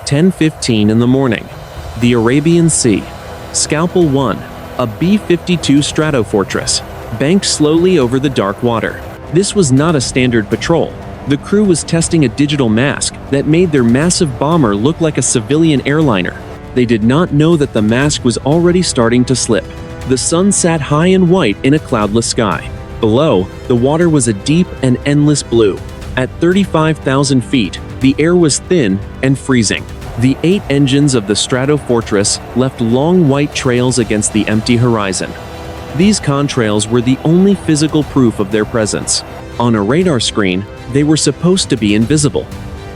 10:15 in the morning. The Arabian Sea. Scalpel One, a B-52 Stratofortress, banked slowly over the dark water. This was not a standard patrol. The crew was testing a digital mask that made their massive bomber look like a civilian airliner. They did not know that the mask was already starting to slip. The sun sat high and white in a cloudless sky. Below, the water was a deep and endless blue. At 35,000 feet, the air was thin and freezing. The 8 engines of the Stratofortress left long white trails against the empty horizon. These contrails were the only physical proof of their presence. On a radar screen, they were supposed to be invisible.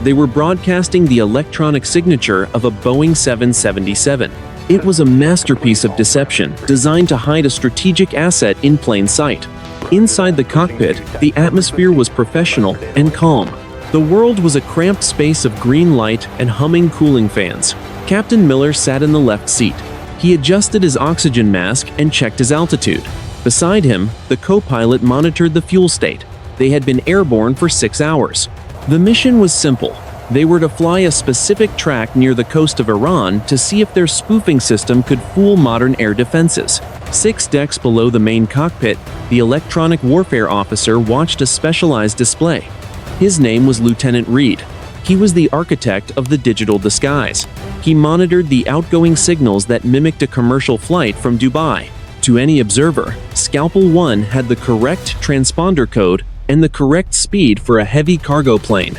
They were broadcasting the electronic signature of a Boeing 777. It was a masterpiece of deception designed to hide a strategic asset in plain sight. Inside the cockpit, the atmosphere was professional and calm. The world was a cramped space of green light and humming cooling fans. Captain Miller sat in the left seat. He adjusted his oxygen mask and checked his altitude. Beside him, the co-pilot monitored the fuel state. They had been airborne for 6 hours. The mission was simple. They were to fly a specific track near the coast of Iran to see if their spoofing system could fool modern air defenses. 6 decks below the main cockpit, the electronic warfare officer watched a specialized display. His name was Lieutenant Reed. He was the architect of the digital disguise. He monitored the outgoing signals that mimicked a commercial flight from Dubai. To any observer, Scalpel One had the correct transponder code and the correct speed for a heavy cargo plane.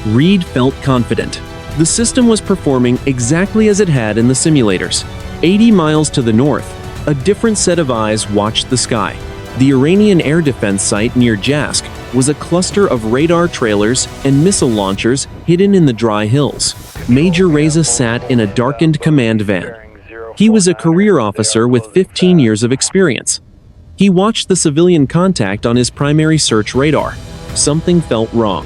Reed felt confident. The system was performing exactly as it had in the simulators. 80 miles to the north, a different set of eyes watched the sky. The Iranian air defense site near Jask was a cluster of radar trailers and missile launchers hidden in the dry hills. Major Reza sat in a darkened command van. He was a career officer with 15 years of experience. He watched the civilian contact on his primary search radar. Something felt wrong.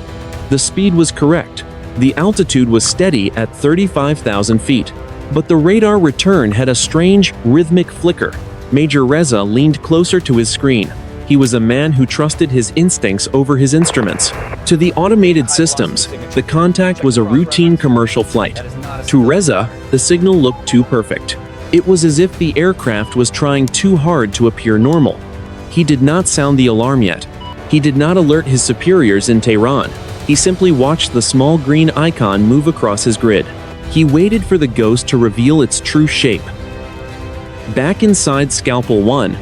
The speed was correct. The altitude was steady at 35,000 feet. But the radar return had a strange, rhythmic flicker. Major Reza leaned closer to his screen. He was a man who trusted his instincts over his instruments. To the automated systems, the contact was a routine commercial flight. To Reza, the signal looked too perfect. It was as if the aircraft was trying too hard to appear normal. He did not sound the alarm yet. He did not alert his superiors in Tehran. He simply watched the small green icon move across his grid. He waited for the ghost to reveal its true shape. Back inside Scalpel One,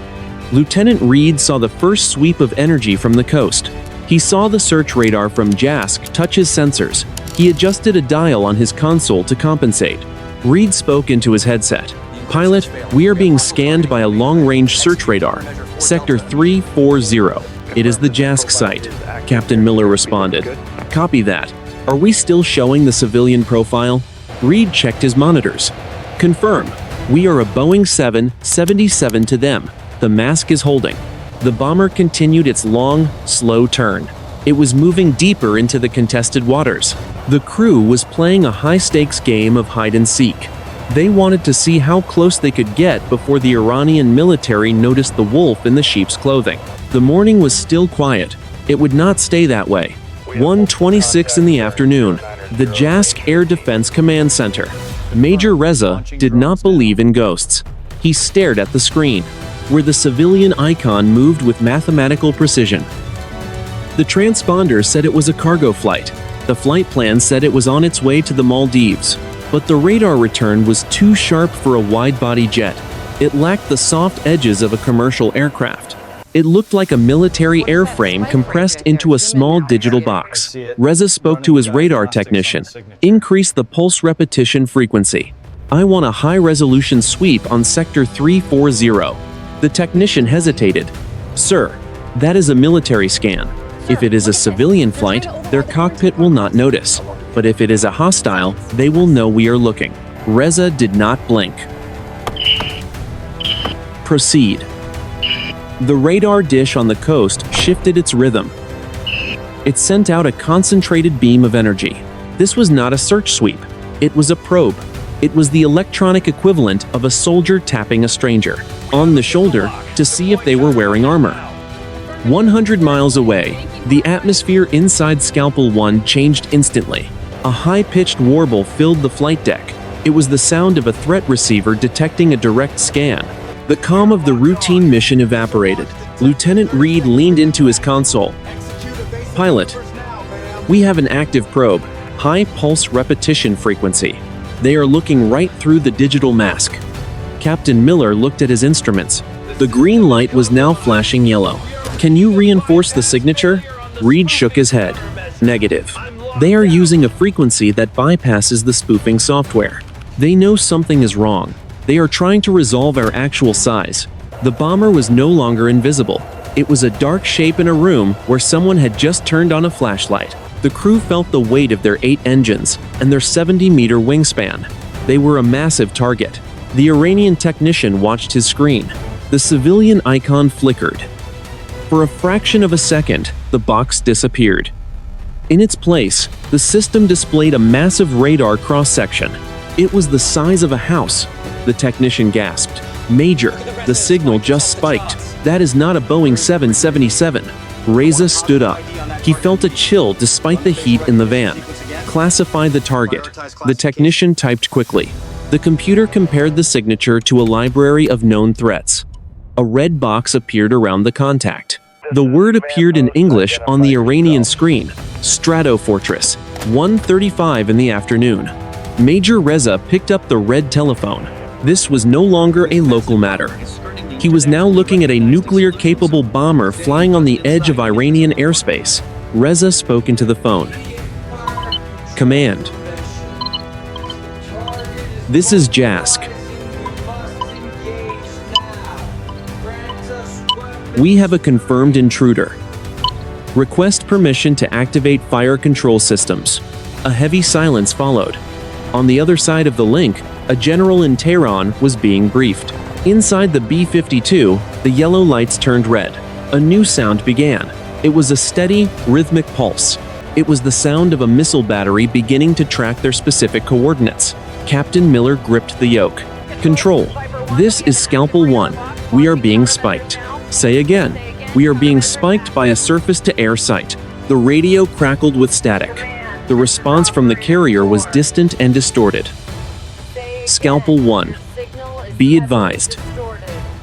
Lieutenant Reed saw the first sweep of energy from the coast. He saw the search radar from Jask touch his sensors. He adjusted a dial on his console to compensate. Reed spoke into his headset. "Pilot, we are being scanned by a long-range search radar. Sector 340. It is the Jask site," Captain Miller responded. "Copy that. Are we still showing the civilian profile?" Reed checked his monitors. "Confirm. We are a Boeing 777 to them. The mask is holding." The bomber continued its long, slow turn. It was moving deeper into the contested waters. The crew was playing a high-stakes game of hide-and-seek. They wanted to see how close they could get before the Iranian military noticed the wolf in the sheep's clothing. The morning was still quiet. It would not stay that way. 1:26 in the afternoon, the Jask Air Defense Command Center. Major Reza did not believe in ghosts. He stared at the screen, where the civilian icon moved with mathematical precision. The transponder said it was a cargo flight. The flight plan said it was on its way to the Maldives. But the radar return was too sharp for a wide-body jet. It lacked the soft edges of a commercial aircraft. It looked like a military airframe compressed into a small digital box. Reza spoke to his radar technician. "Increase the pulse repetition frequency. I want a high-resolution sweep on Sector 340. The technician hesitated. "Sir, that is a military scan. If it is a civilian flight, their cockpit will not notice. But if it is a hostile, they will know we are looking." Reza did not blink. "Proceed." The radar dish on the coast shifted its rhythm. It sent out a concentrated beam of energy. This was not a search sweep. It was a probe. It was the electronic equivalent of a soldier tapping a stranger on the shoulder to see if they were wearing armor. 100 miles away, the atmosphere inside Scalpel One changed instantly. A high-pitched warble filled the flight deck. It was the sound of a threat receiver detecting a direct scan. The calm of the routine mission evaporated. Lieutenant Reed leaned into his console. "Pilot, we have an active probe, high pulse repetition frequency. They are looking right through the digital mask." Captain Miller looked at his instruments. The green light was now flashing yellow. "Can you reinforce the signature?" Reed shook his head. "Negative. They are using a frequency that bypasses the spoofing software. They know something is wrong. They are trying to resolve our actual size." The bomber was no longer invisible. It was a dark shape in a room where someone had just turned on a flashlight. The crew felt the weight of their 8 engines and their 70-meter wingspan. They were a massive target. The Iranian technician watched his screen. The civilian icon flickered. For a fraction of a second, the box disappeared. In its place, the system displayed a massive radar cross-section. It was the size of a house. The technician gasped. "Major, the signal just spiked. That is not a Boeing 777. Reza stood up. He felt a chill despite the heat in the van. "Classify the target." The technician typed quickly. The computer compared the signature to a library of known threats. A red box appeared around the contact. The word appeared in English on the Iranian screen. Stratofortress, 1:35 in the afternoon. Major Reza picked up the red telephone. This was no longer a local matter. He was now looking at a nuclear-capable bomber flying on the edge of Iranian airspace. Reza spoke into the phone. "Command. This is Jask. We have a confirmed intruder. Request permission to activate fire control systems." A heavy silence followed. On the other side of the link, a general in Tehran was being briefed. Inside the B-52, the yellow lights turned red. A new sound began. It was a steady, rhythmic pulse. It was the sound of a missile battery beginning to track their specific coordinates. Captain Miller gripped the yoke. "Control. This is Scalpel One. We are being spiked." "Say again." "We are being spiked by a surface-to-air site." The radio crackled with static. The response from the carrier was distant and distorted. "Scalpel One. Be advised.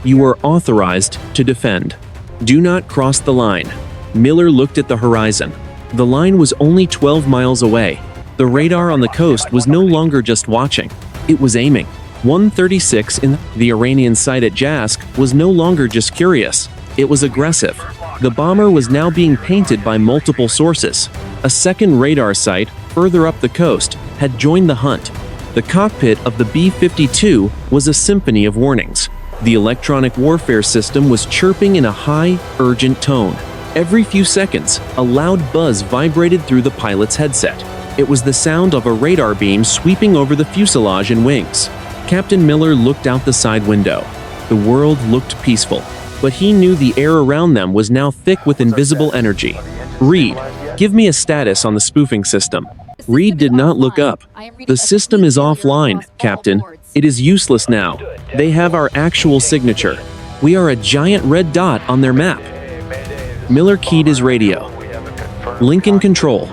You are authorized to defend. Do not cross the line." Miller looked at the horizon. The line was only 12 miles away. The radar on the coast was no longer just watching. It was aiming. 136 in the Iranian site at Jask was no longer just curious. It was aggressive. The bomber was now being painted by multiple sources. A second radar site, further up the coast, had joined the hunt. The cockpit of the B-52 was a symphony of warnings. The electronic warfare system was chirping in a high, urgent tone. Every few seconds, a loud buzz vibrated through the pilot's headset. It was the sound of a radar beam sweeping over the fuselage and wings. Captain Miller looked out the side window. The world looked peaceful, but he knew the air around them was now thick with invisible energy. "Reed, give me a status on the spoofing system." Reed did not look up. "The system is offline, Captain. It is useless now. They have our actual signature. We are a giant red dot on their map." Miller keyed his radio. "Lincoln Control.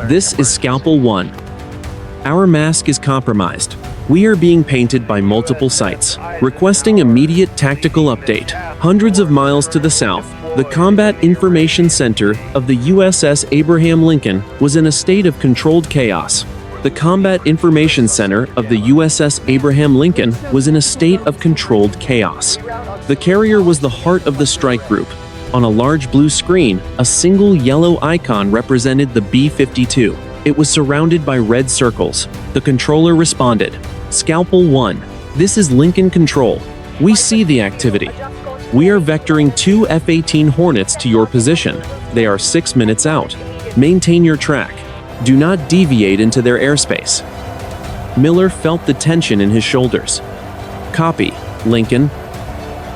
This is Scalpel One. Our mask is compromised. We are being painted by multiple sites. Requesting immediate tactical update. Hundreds of miles to the south, the Combat Information Center of the USS Abraham Lincoln was in a state of controlled chaos. The Combat Information Center of the USS Abraham Lincoln was in a state of controlled chaos. The carrier was the heart of the strike group. On a large blue screen, a single yellow icon represented the B-52. It was surrounded by red circles. The controller responded. "Scalpel One. This is Lincoln Control. We see the activity. We are vectoring 2 F-18 Hornets to your position. They are 6 minutes out. Maintain your track. Do not deviate into their airspace." Miller felt the tension in his shoulders. "Copy, Lincoln.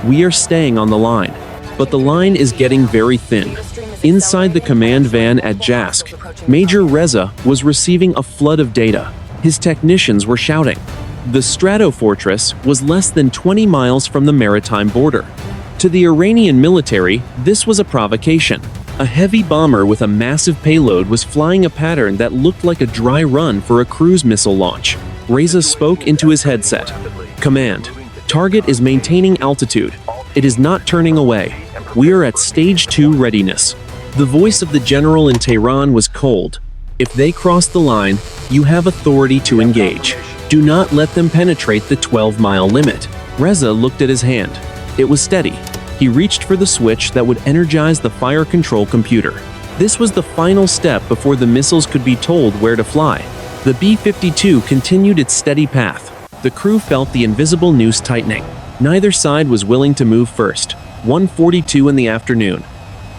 We are staying on the line." But the line is getting very thin. Inside the command van at Jask, Major Reza was receiving a flood of data. His technicians were shouting. The Stratofortress was less than 20 miles from the maritime border. To the Iranian military, this was a provocation. A heavy bomber with a massive payload was flying a pattern that looked like a dry run for a cruise missile launch. Reza spoke into his headset. "Command, target is maintaining altitude. It is not turning away. We are at Stage 2 readiness." The voice of the general in Tehran was cold. "If they cross the line, you have authority to engage. Do not let them penetrate the 12-mile limit." Reza looked at his hand. It was steady. He reached for the switch that would energize the fire control computer. This was the final step before the missiles could be told where to fly. The B-52 continued its steady path. The crew felt the invisible noose tightening. Neither side was willing to move first. 1:42 in the afternoon.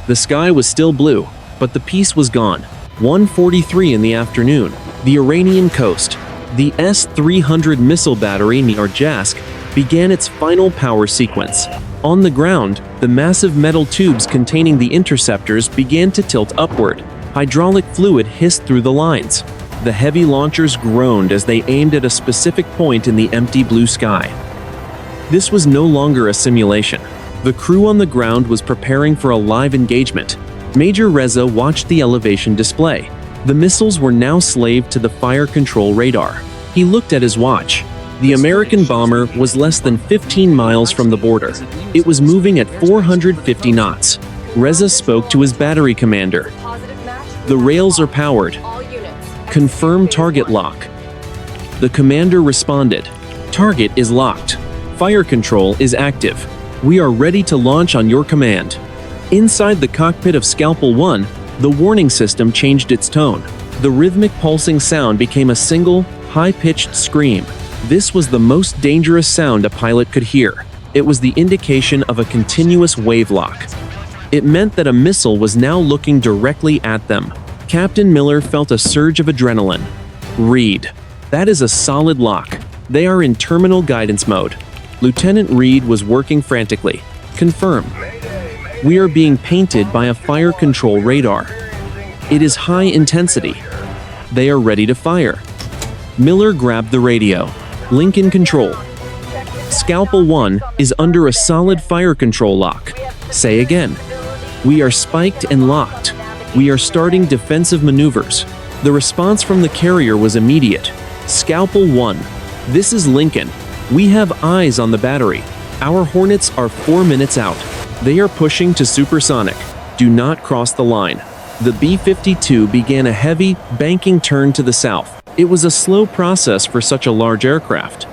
The sky was still blue, but the peace was gone. 1:43 in the afternoon. The Iranian coast. The S-300 missile battery near Jask began its final power sequence. On the ground, the massive metal tubes containing the interceptors began to tilt upward. Hydraulic fluid hissed through the lines. The heavy launchers groaned as they aimed at a specific point in the empty blue sky. This was no longer a simulation. The crew on the ground was preparing for a live engagement. Major Reza watched the elevation display. The missiles were now slave to the fire control radar. He looked at his watch. The American bomber was less than 15 miles from the border. It was moving at 450 knots. Reza spoke to his battery commander. "The rails are powered. Confirm target lock." The commander responded. "Target is locked. Fire control is active. We are ready to launch on your command." Inside the cockpit of Scalpel One, the warning system changed its tone. The rhythmic pulsing sound became a single, high-pitched scream. This was the most dangerous sound a pilot could hear. It was the indication of a continuous wave lock. It meant that a missile was now looking directly at them. Captain Miller felt a surge of adrenaline. "Reed, that is a solid lock. They are in terminal guidance mode." Lieutenant Reed was working frantically. "Confirm. We are being painted by a fire control radar. It is high intensity. They are ready to fire." Miller grabbed the radio. "Link in control. Scalpel One is under a solid fire control lock." "Say again." "We are spiked and locked. We are starting defensive maneuvers." The response from the carrier was immediate. "Scalpel One, this is Lincoln. We have eyes on the battery. Our Hornets are 4 minutes out. They are pushing to supersonic. Do not cross the line." The B-52 began a heavy, banking turn to the south. It was a slow process for such a large aircraft.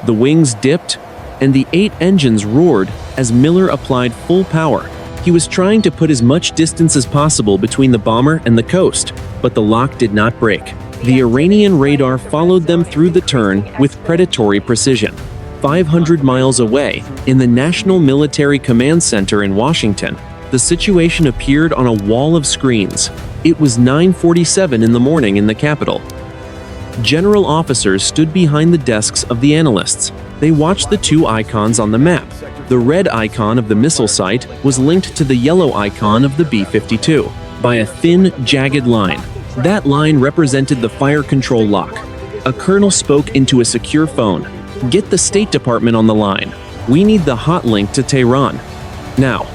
The wings dipped, and the 8 engines roared as Miller applied full power. He was trying to put as much distance as possible between the bomber and the coast, but the lock did not break. The Iranian radar followed them through the turn with predatory precision. 500 miles away, in the National Military Command Center in Washington, the situation appeared on a wall of screens. It was 9:47 in the morning in the Capitol. General officers stood behind the desks of the analysts. They watched the 2 icons on the map. The red icon of the missile site was linked to the yellow icon of the B-52 by a thin, jagged line. That line represented the fire control lock. A colonel spoke into a secure phone. "Get the State Department on the line. We need the hot link to Tehran. Now."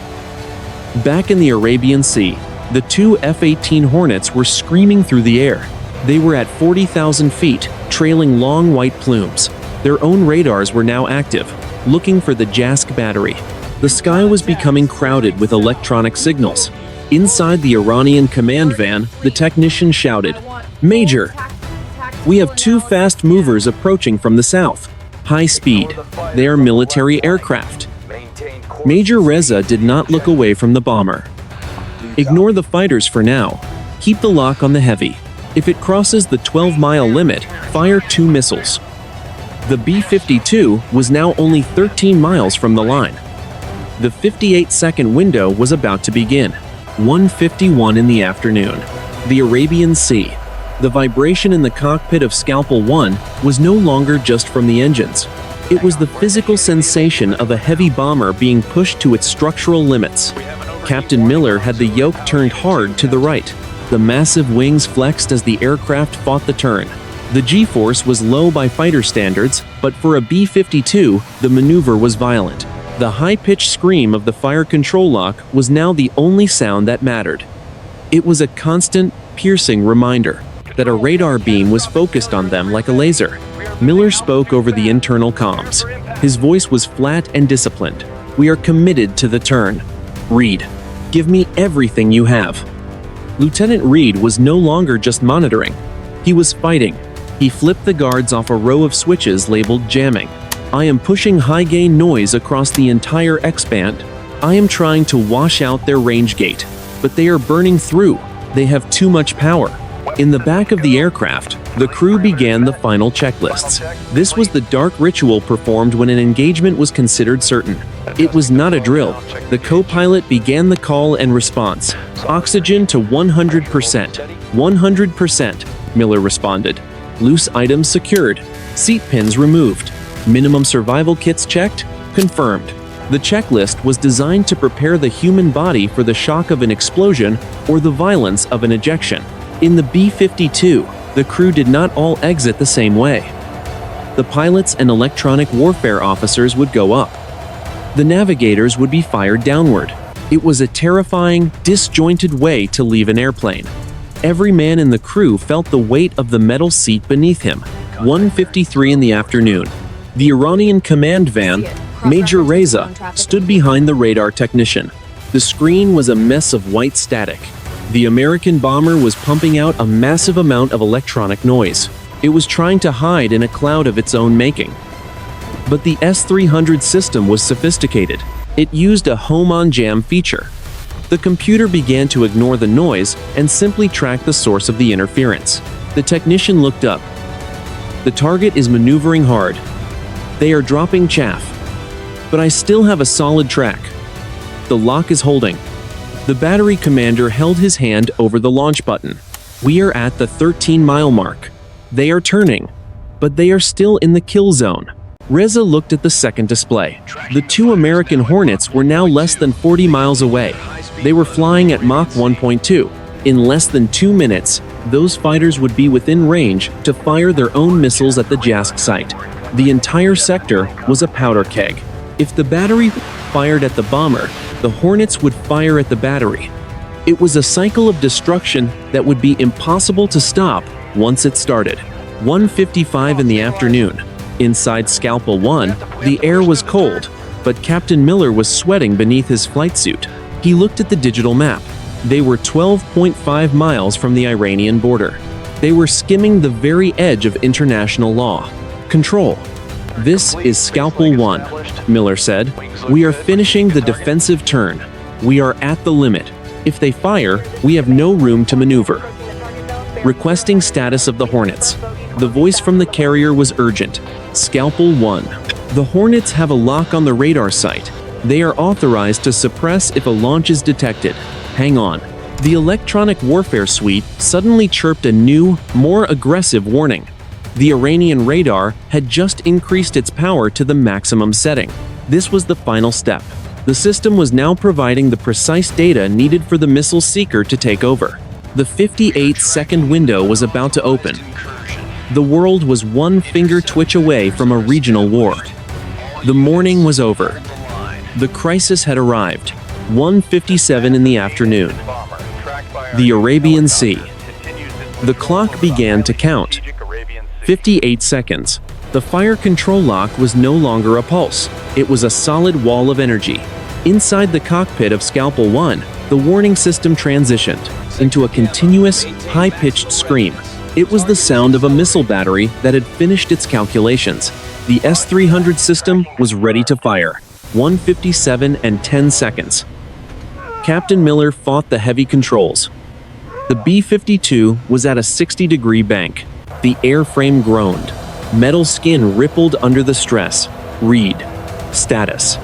Back in the Arabian Sea, the 2 F-18 Hornets were screaming through the air. They were at 40,000 feet, trailing long white plumes. Their own radars were now active, looking for the Jask battery. The sky was becoming crowded with electronic signals. Inside the Iranian command van, the technician shouted, "Major, we have 2 fast movers approaching from the south. High speed. They are military aircraft." Major Reza did not look away from the bomber. "Ignore the fighters for now. Keep the lock on the heavy. If it crosses the 12-mile limit, fire 2 missiles." The B-52 was now only 13 miles from the line. The 58-second window was about to begin. 1:51 in the afternoon. The Arabian Sea. The vibration in the cockpit of Scalpel One was no longer just from the engines. It was the physical sensation of a heavy bomber being pushed to its structural limits. Captain Miller had the yoke turned hard to the right. The massive wings flexed as the aircraft fought the turn. The G-force was low by fighter standards, but for a B-52, the maneuver was violent. The high-pitched scream of the fire control lock was now the only sound that mattered. It was a constant, piercing reminder that a radar beam was focused on them like a laser. Miller spoke over the internal comms. His voice was flat and disciplined. "We are committed to the turn. Reed, give me everything you have." Lieutenant Reed was no longer just monitoring. He was fighting. He flipped the guards off a row of switches labeled jamming. "I am pushing high-gain noise across the entire X-band. I am trying to wash out their range gate, but they are burning through. They have too much power." In the back of the aircraft, the crew began the final checklists. This was the dark ritual performed when an engagement was considered certain. It was not a drill. The co-pilot began the call and response. "Oxygen to 100%. 100%, Miller responded. "Loose items secured. Seat pins removed. Minimum survival kits checked. Confirmed." The checklist was designed to prepare the human body for the shock of an explosion or the violence of an ejection. In the B-52, the crew did not all exit the same way. The pilots and electronic warfare officers would go up. The navigators would be fired downward. It was a terrifying, disjointed way to leave an airplane. Every man in the crew felt the weight of the metal seat beneath him. 1:53 in the afternoon. The Iranian command van, Major Reza, stood behind the radar technician. The screen was a mess of white static. The American bomber was pumping out a massive amount of electronic noise. It was trying to hide in a cloud of its own making. But the S-300 system was sophisticated. It used a home-on-jam feature. The computer began to ignore the noise and simply track the source of the interference. The technician looked up. "The target is maneuvering hard. They are dropping chaff. But I still have a solid track. The lock is holding." The battery commander held his hand over the launch button. "We are at the 13-mile mark. They are turning, but they are still in the kill zone." Reza looked at the second display. The two American Hornets were now less than 40 miles away. They were flying at Mach 1.2. In less than 2 minutes, those fighters would be within range to fire their own missiles at the Jask site. The entire sector was a powder keg. If the battery fired at the bomber, the Hornets would fire at the battery. It was a cycle of destruction that would be impossible to stop once it started. 1:55 in the afternoon. Inside Scalpel One, the air was cold, but Captain Miller was sweating beneath his flight suit. He looked at the digital map. They were 12.5 miles from the Iranian border. They were skimming the very edge of international law. "Control. This is Scalpel One," Miller said. "We are finishing the defensive turn. We are at the limit. If they fire, we have no room to maneuver." Requesting status of the Hornets. The voice from the carrier was urgent. "Scalpel One. The Hornets have a lock on the radar site. They are authorized to suppress if a launch is detected. Hang on." The electronic warfare suite suddenly chirped a new, more aggressive warning. The Iranian radar had just increased its power to the maximum setting. This was the final step. The system was now providing the precise data needed for the missile seeker to take over. The 58-second window was about to open. The world was one finger twitch away from a regional war. The morning was over. The crisis had arrived. 1:57 in the afternoon. The Arabian Sea. The clock began to count. 58 seconds. The fire control lock was no longer a pulse. It was a solid wall of energy. Inside the cockpit of Scalpel One, the warning system transitioned into a continuous, high-pitched scream. It was the sound of a missile battery that had finished its calculations. The S-300 system was ready to fire. 1:57 and 10 seconds. Captain Miller fought the heavy controls. The B-52 was at a 60-degree bank. The airframe groaned. Metal skin rippled under the stress. "Reed. Status."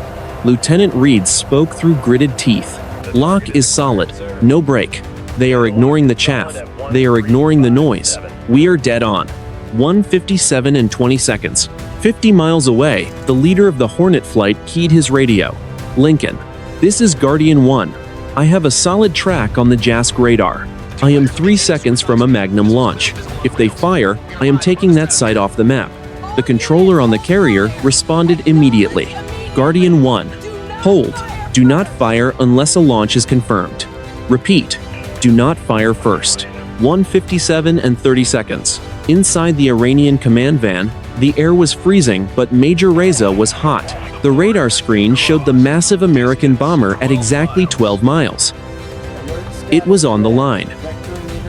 Lieutenant Reed spoke through gritted teeth. "Lock is solid. No break. They are ignoring the chaff. They are ignoring the noise. We are dead on." 1:57 and 20 seconds. 50 miles away, the leader of the Hornet flight keyed his radio. "Lincoln. This is Guardian 1. I have a solid track on the Jask radar. I am 3 seconds from a Magnum launch. If they fire, I am taking that site off the map." The controller on the carrier responded immediately. "Guardian 1. Hold. Do not fire unless a launch is confirmed. Repeat. Do not fire first. 1:57 and 30 seconds. Inside the Iranian command van, the air was freezing, but Major Reza was hot. The radar screen showed the massive American bomber at exactly 12 miles. It was on the line.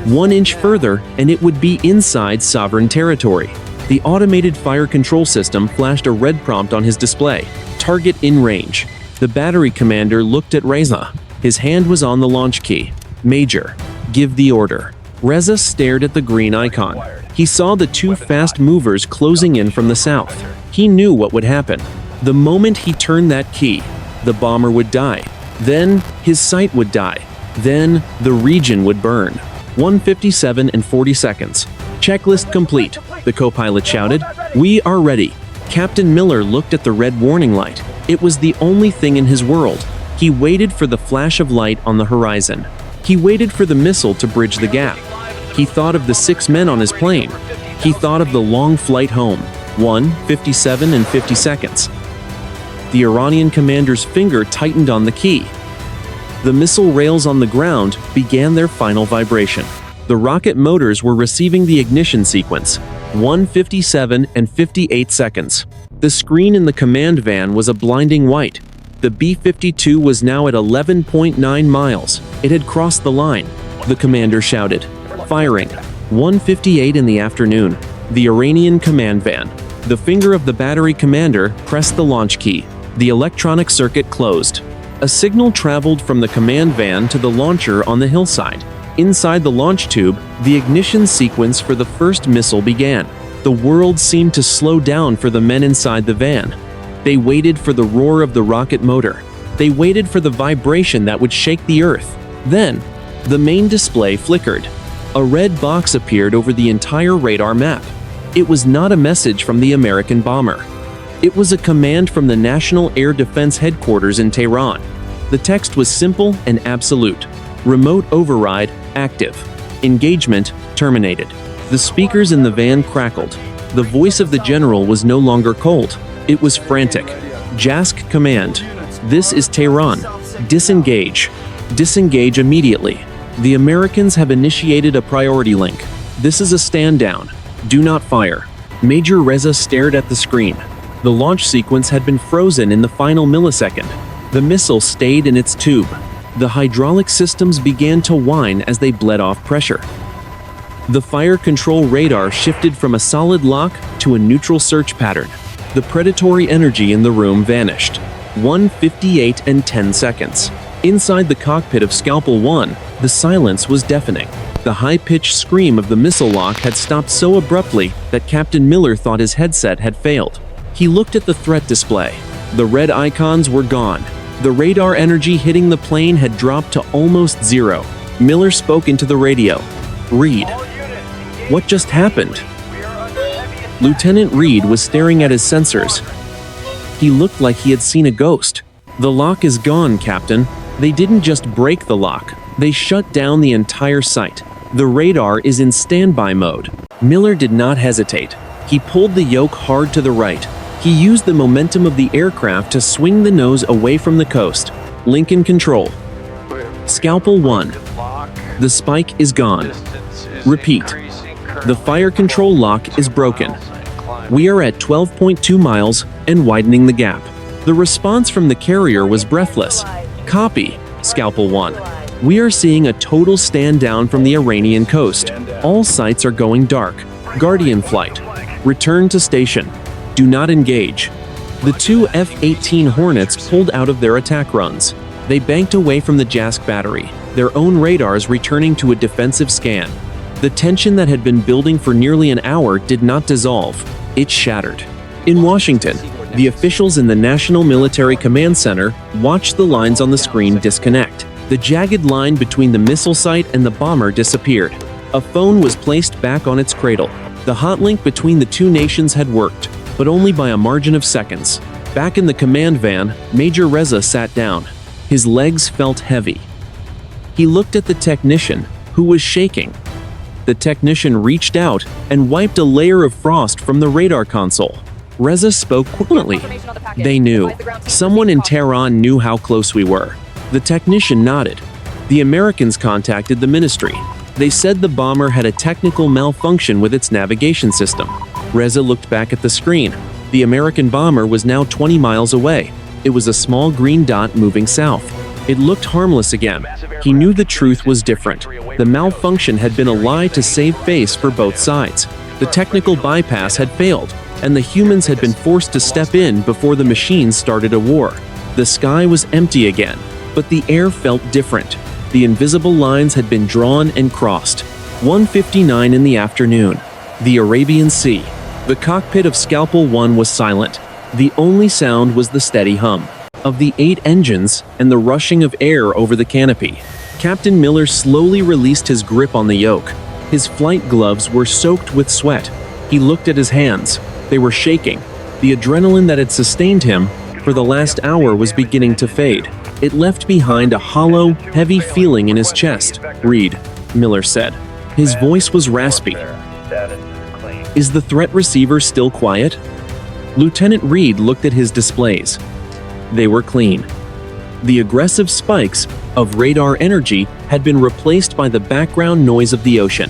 1 inch further, and it would be inside sovereign territory. The automated fire control system flashed a red prompt on his display. Target in range. The battery commander looked at Reza. His hand was on the launch key. Major, give the order. Reza stared at the green icon. He saw the 2 fast movers closing in from the south. He knew what would happen. The moment he turned that key, the bomber would die. Then his sight would die. Then the region would burn. 1:57 and 40 seconds. Checklist complete, the co-pilot shouted. We are ready. Captain Miller looked at the red warning light. It was the only thing in his world. He waited for the flash of light on the horizon. He waited for the missile to bridge the gap. He thought of the 6 men on his plane. He thought of the long flight home. 1:57 and 50 seconds. The Iranian commander's finger tightened on the key. The missile rails on the ground began their final vibration. The rocket motors were receiving the ignition sequence. 1:57 and 58 seconds. The screen in the command van was a blinding white. The B-52 was now at 11.9 miles. It had crossed the line. The commander shouted. Firing. 1:58 in the afternoon. The Iranian command van. The finger of the battery commander pressed the launch key. The electronic circuit closed. A signal traveled from the command van to the launcher on the hillside. Inside the launch tube, the ignition sequence for the first missile began. The world seemed to slow down for the men inside the van. They waited for the roar of the rocket motor. They waited for the vibration that would shake the earth. Then, the main display flickered. A red box appeared over the entire radar map. It was not a message from the American bomber. It was a command from the National Air Defense Headquarters in Tehran. The text was simple and absolute. Remote override, active. Engagement, terminated. The speakers in the van crackled. The voice of the general was no longer cold. It was frantic. Jask command. This is Tehran. Disengage. Disengage immediately. The Americans have initiated a priority link. This is a stand down. Do not fire. Major Reza stared at the screen. The launch sequence had been frozen in the final millisecond. The missile stayed in its tube. The hydraulic systems began to whine as they bled off pressure. The fire control radar shifted from a solid lock to a neutral search pattern. The predatory energy in the room vanished. 1:58 and 10 seconds. Inside the cockpit of Scalpel One, the silence was deafening. The high-pitched scream of the missile lock had stopped so abruptly that Captain Miller thought his headset had failed. He looked at the threat display. The red icons were gone. The radar energy hitting the plane had dropped to almost zero. Miller spoke into the radio. Reed. What just happened? Lieutenant Reed was staring at his sensors. He looked like he had seen a ghost. The lock is gone, Captain. They didn't just break the lock. They shut down the entire site. The radar is in standby mode. Miller did not hesitate. He pulled the yoke hard to the right. He used the momentum of the aircraft to swing the nose away from the coast. Lincoln control. Scalpel One. The spike is gone. Repeat. The fire control lock is broken. We are at 12.2 miles and widening the gap. The response from the carrier was breathless. Copy, Scalpel One. We are seeing a total stand down from the Iranian coast. All sites are going dark. Guardian flight. Return to station. Do not engage. The 2 F-18 Hornets pulled out of their attack runs. They banked away from the Jask battery, their own radars returning to a defensive scan. The tension that had been building for nearly an hour did not dissolve. It shattered. In Washington, the officials in the National Military Command Center watched the lines on the screen disconnect. The jagged line between the missile site and the bomber disappeared. A phone was placed back on its cradle. The hot link between the two nations had worked, but only by a margin of seconds. Back in the command van, Major Reza sat down. His legs felt heavy. He looked at the technician, who was shaking. The technician reached out and wiped a layer of frost from the radar console. Reza spoke quietly. They knew. Someone in Tehran knew how close we were. The technician nodded. The Americans contacted the ministry. They said the bomber had a technical malfunction with its navigation system. Reza looked back at the screen. The American bomber was now 20 miles away. It was a small green dot moving south. It looked harmless again. He knew the truth was different. The malfunction had been a lie to save face for both sides. The technical bypass had failed, and the humans had been forced to step in before the machines started a war. The sky was empty again, but the air felt different. The invisible lines had been drawn and crossed. 1:59 in the afternoon. The Arabian Sea. The cockpit of Scalpel One was silent. The only sound was the steady hum of the 8 engines and the rushing of air over the canopy. Captain Miller slowly released his grip on the yoke. His flight gloves were soaked with sweat. He looked at his hands. They were shaking. The adrenaline that had sustained him for the last hour was beginning to fade. It left behind a hollow, heavy feeling in his chest. "Reed," Miller said. His voice was raspy. "Is the threat receiver still quiet?" Lieutenant Reed looked at his displays. They were clean. The aggressive spikes of radar energy had been replaced by the background noise of the ocean.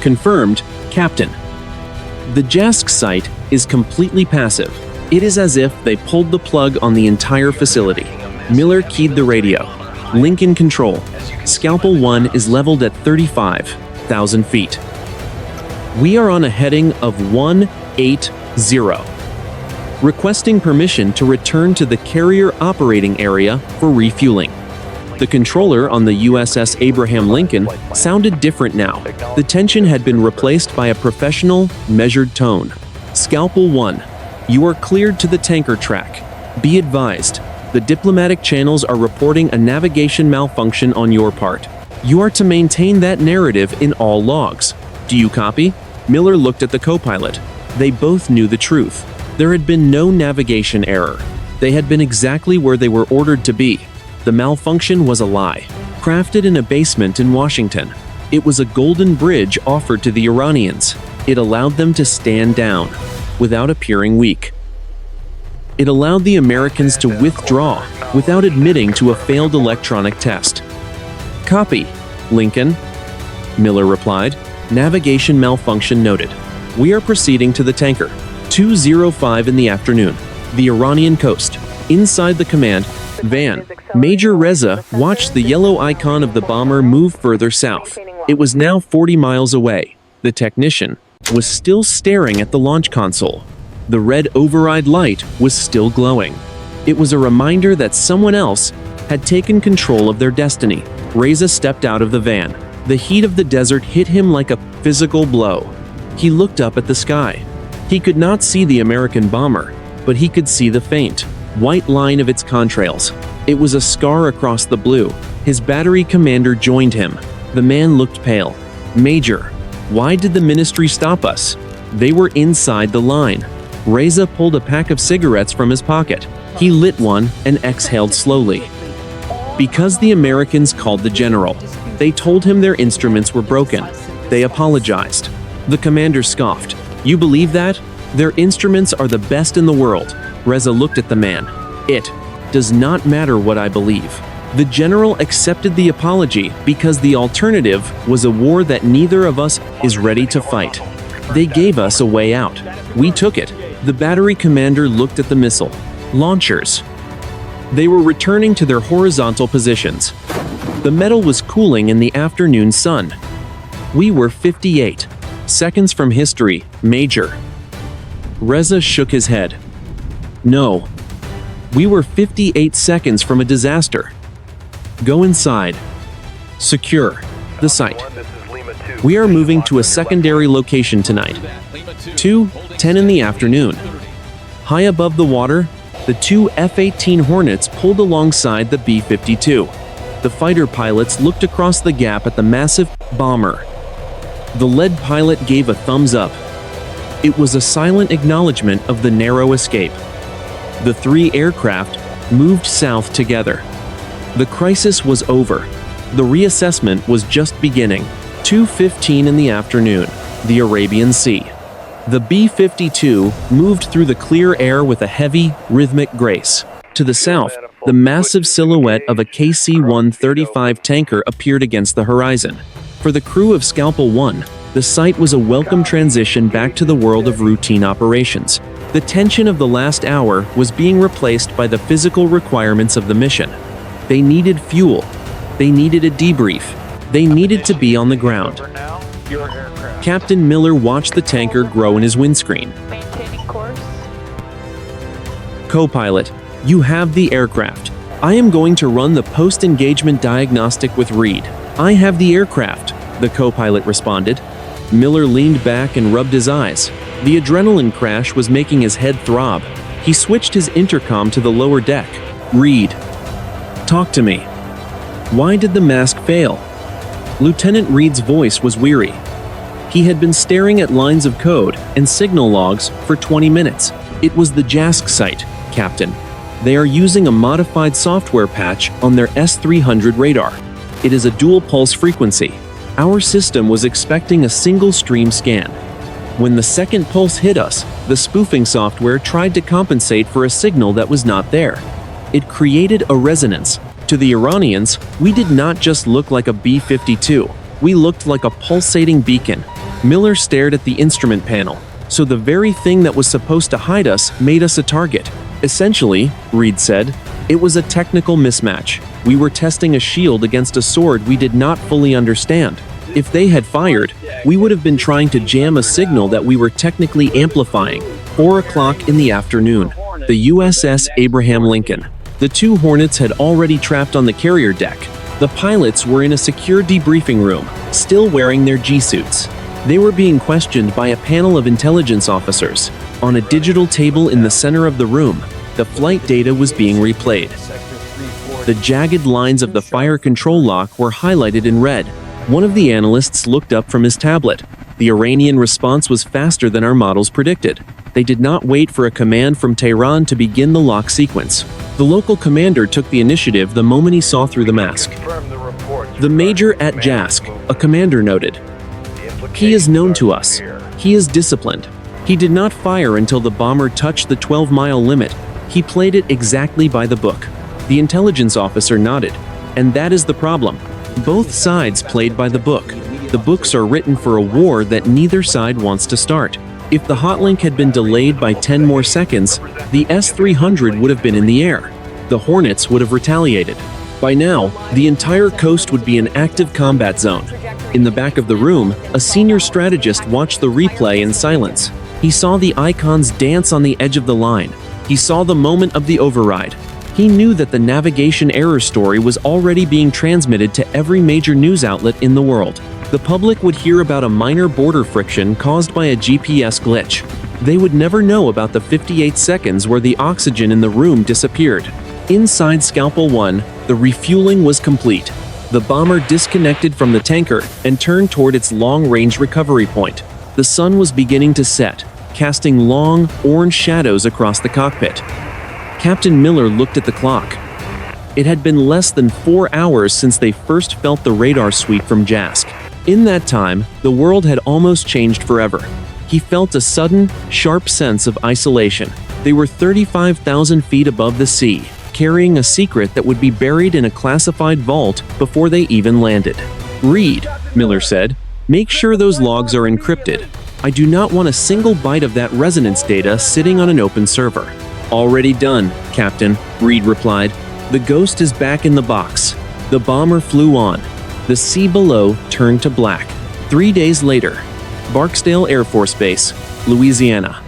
"Confirmed, Captain. The Jask site is completely passive. It is as if they pulled the plug on the entire facility." Miller keyed the radio. "Lincoln Control. Scalpel One is leveled at 35,000 feet. We are on a heading of 180. Requesting permission to return to the carrier operating area for refueling." The controller on the USS Abraham Lincoln sounded different now. The tension had been replaced by a professional, measured tone. "Scalpel One, you are cleared to the tanker track. Be advised, the diplomatic channels are reporting a navigation malfunction on your part. You are to maintain that narrative in all logs. Do you copy?" Miller looked at the co-pilot. They both knew the truth. There had been no navigation error. They had been exactly where they were ordered to be. The malfunction was a lie, crafted in a basement in Washington. It was a golden bridge offered to the Iranians. It allowed them to stand down without appearing weak. It allowed the Americans to withdraw without admitting to a failed electronic test. "Copy, Lincoln," Miller replied. "Navigation malfunction noted. We are proceeding to the tanker. 2:05 in the afternoon. The Iranian coast. Inside the command van, Major Reza watched the yellow icon of the bomber move further south. It was now 40 miles away. The technician was still staring at the launch console. The red override light was still glowing. It was a reminder that someone else had taken control of their destiny. Reza stepped out of the van. The heat of the desert hit him like a physical blow. He looked up at the sky. He could not see the American bomber, but he could see the faint, white line of its contrails. It was a scar across the blue. His battery commander joined him. The man looked pale. "Major, why did the ministry stop us?" They were inside the line. Reza pulled a pack of cigarettes from his pocket. He lit one and exhaled slowly. "Because the Americans called the general. They told him their instruments were broken. They apologized." The commander scoffed. "You believe that? Their instruments are the best in the world." Reza looked at the man. "It does not matter what I believe." The general accepted the apology because the alternative was a war that neither of us is ready to fight. They gave us a way out. We took it. The battery commander looked at the missile launchers. They were returning to their horizontal positions. The metal was cooling in the afternoon sun. "We were 58 seconds from history, Major." Reza shook his head. "No. We were 58 seconds from a disaster. Go inside. Secure the site. We are moving to a secondary location tonight. 2:10 in the afternoon." High above the water, the 2 F-18 Hornets pulled alongside the B-52. The fighter pilots looked across the gap at the massive bomber. The lead pilot gave a thumbs up. It was a silent acknowledgement of the narrow escape. The 3 aircraft moved south together. The crisis was over. The reassessment was just beginning. 2:15 in the afternoon, the Arabian Sea. The B-52 moved through the clear air with a heavy, rhythmic grace. To the south, The massive silhouette of a KC-135 tanker appeared against the horizon. For the crew of Scalpel One, the sight was a welcome transition back to the world of routine operations. The tension of the last hour was being replaced by the physical requirements of the mission. They needed fuel. They needed a debrief. They needed to be on the ground. Captain Miller watched the tanker grow in his windscreen. Maintaining course. Co-pilot, you have the aircraft. I am going to run the post-engagement diagnostic with Reed. I have the aircraft, the co-pilot responded. Miller leaned back and rubbed his eyes. The adrenaline crash was making his head throb. He switched his intercom to the lower deck. Reed, talk to me. Why did the mask fail? Lieutenant Reed's voice was weary. He had been staring at lines of code and signal logs for 20 minutes. It was the Jask site, Captain. They are using a modified software patch on their S-300 radar. It is a dual pulse frequency. Our system was expecting a single stream scan. When the second pulse hit us, the spoofing software tried to compensate for a signal that was not there. It created a resonance. To the Iranians, we did not just look like a B-52. We looked like a pulsating beacon. Miller stared at the instrument panel. So the very thing that was supposed to hide us made us a target. Essentially, Reed said, it was a technical mismatch. We were testing a shield against a sword we did not fully understand. If they had fired, we would have been trying to jam a signal that we were technically amplifying. 4 o'clock in the afternoon. The USS Abraham Lincoln. The 2 Hornets had already trapped on the carrier deck. The pilots were in a secure debriefing room, still wearing their G-suits. They were being questioned by a panel of intelligence officers. On a digital table in the center of the room, the flight data was being replayed. The jagged lines of the fire control lock were highlighted in red. One of the analysts looked up from his tablet. The Iranian response was faster than our models predicted. They did not wait for a command from Tehran to begin the lock sequence. The local commander took the initiative the moment he saw through the mask. The Major at Jask, a commander noted. He is known to us. He is disciplined. He did not fire until the bomber touched the 12-mile limit. He played it exactly by the book. The intelligence officer nodded. And that is the problem. Both sides played by the book. The books are written for a war that neither side wants to start. If the hotlink had been delayed by 10 more seconds, the S-300 would have been in the air. The Hornets would have retaliated. By now, the entire coast would be an active combat zone. In the back of the room, a senior strategist watched the replay in silence. He saw the icons dance on the edge of the line. He saw the moment of the override. He knew that the navigation error story was already being transmitted to every major news outlet in the world. The public would hear about a minor border friction caused by a GPS glitch. They would never know about the 58 seconds where the oxygen in the room disappeared. Inside Scalpel One, the refueling was complete. The bomber disconnected from the tanker and turned toward its long-range recovery point. The sun was beginning to set, casting long, orange shadows across the cockpit. Captain Miller looked at the clock. It had been less than 4 hours since they first felt the radar sweep from Jask. In that time, the world had almost changed forever. He felt a sudden, sharp sense of isolation. They were 35,000 feet above the sea, carrying a secret that would be buried in a classified vault before they even landed. Reed, Miller said, make sure those logs are encrypted. I do not want a single byte of that resonance data sitting on an open server. Already done, Captain, Reed replied. The ghost is back in the box. The bomber flew on. The sea below turned to black. 3 days later, Barksdale Air Force Base, Louisiana.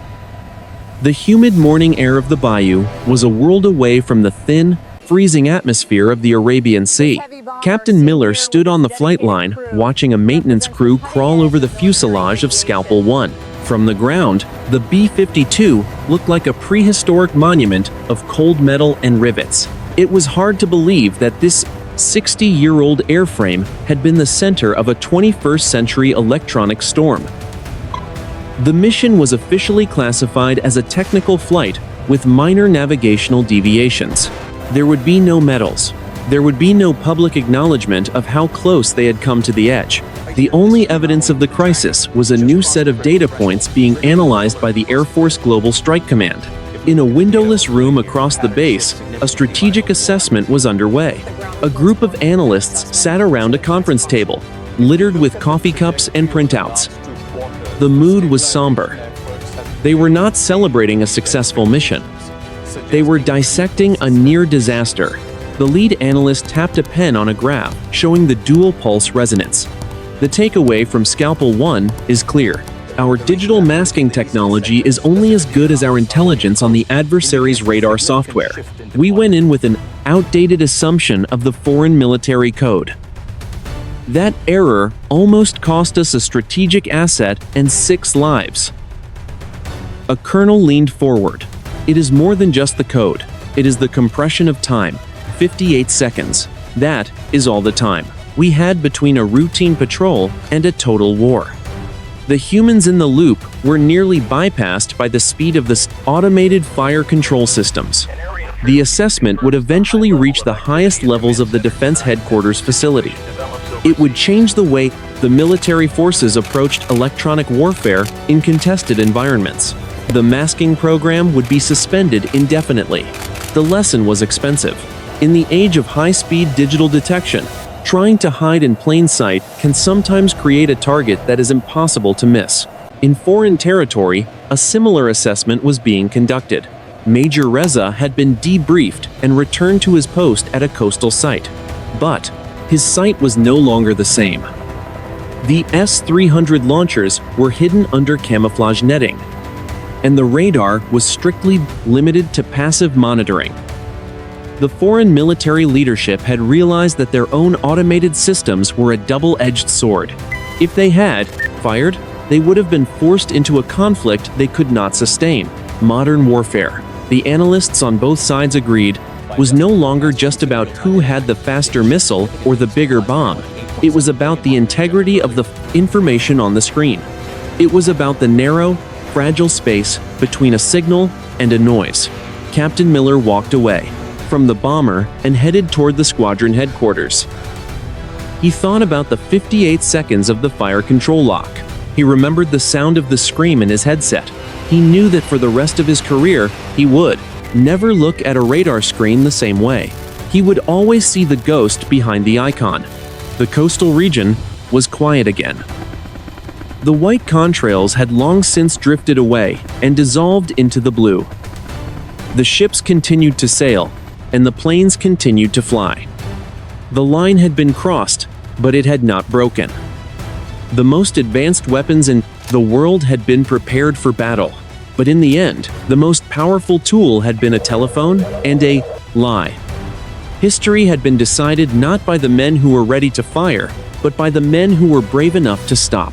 The humid morning air of the bayou was a world away from the thin, freezing atmosphere of the Arabian Sea. Captain Miller stood on the flight line, watching a maintenance crew crawl over the fuselage of Scalpel One. From the ground, the B-52 looked like a prehistoric monument of cold metal and rivets. It was hard to believe that this 60-year-old airframe had been the center of a 21st-century electronic storm. The mission was officially classified as a technical flight with minor navigational deviations. There would be no medals. There would be no public acknowledgement of how close they had come to the edge. The only evidence of the crisis was a new set of data points being analyzed by the Air Force Global Strike Command. In a windowless room across the base, a strategic assessment was underway. A group of analysts sat around a conference table, littered with coffee cups and printouts. The mood was somber. They were not celebrating a successful mission. They were dissecting a near disaster. The lead analyst tapped a pen on a graph, showing the dual pulse resonance. The takeaway from Scalpel One is clear. Our digital masking technology is only as good as our intelligence on the adversary's radar software. We went in with an outdated assumption of the foreign military code. That error almost cost us a strategic asset and 6 lives. A colonel leaned forward. It is more than just the code. It is the compression of time. 58 seconds. That is all the time we had between a routine patrol and a total war. The humans in the loop were nearly bypassed by the speed of the automated fire control systems. The assessment would eventually reach the highest levels of the defense headquarters facility. It would change the way the military forces approached electronic warfare in contested environments. The masking program would be suspended indefinitely. The lesson was expensive. In the age of high-speed digital detection, trying to hide in plain sight can sometimes create a target that is impossible to miss. In foreign territory, a similar assessment was being conducted. Major Reza had been debriefed and returned to his post at a coastal site. But his sight was no longer the same. The S-300 launchers were hidden under camouflage netting, and the radar was strictly limited to passive monitoring. The foreign military leadership had realized that their own automated systems were a double-edged sword. If they had fired, they would have been forced into a conflict they could not sustain. Modern warfare, the analysts on both sides agreed, was no longer just about who had the faster missile or the bigger bomb. It was about the integrity of the information on the screen. It was about the narrow, fragile space between a signal and a noise. Captain Miller walked away from the bomber and headed toward the squadron headquarters. He thought about the 58 seconds of the fire control lock. He remembered the sound of the scream in his headset. He knew that for the rest of his career, he would never look at a radar screen the same way. He would always see the ghost behind the icon. The coastal region was quiet again. The white contrails had long since drifted away and dissolved into the blue. The ships continued to sail, and the planes continued to fly. The line had been crossed, but it had not broken. The most advanced weapons in the world had been prepared for battle, but in the end, the most powerful tool had been a telephone and a lie. History had been decided not by the men who were ready to fire, but by the men who were brave enough to stop.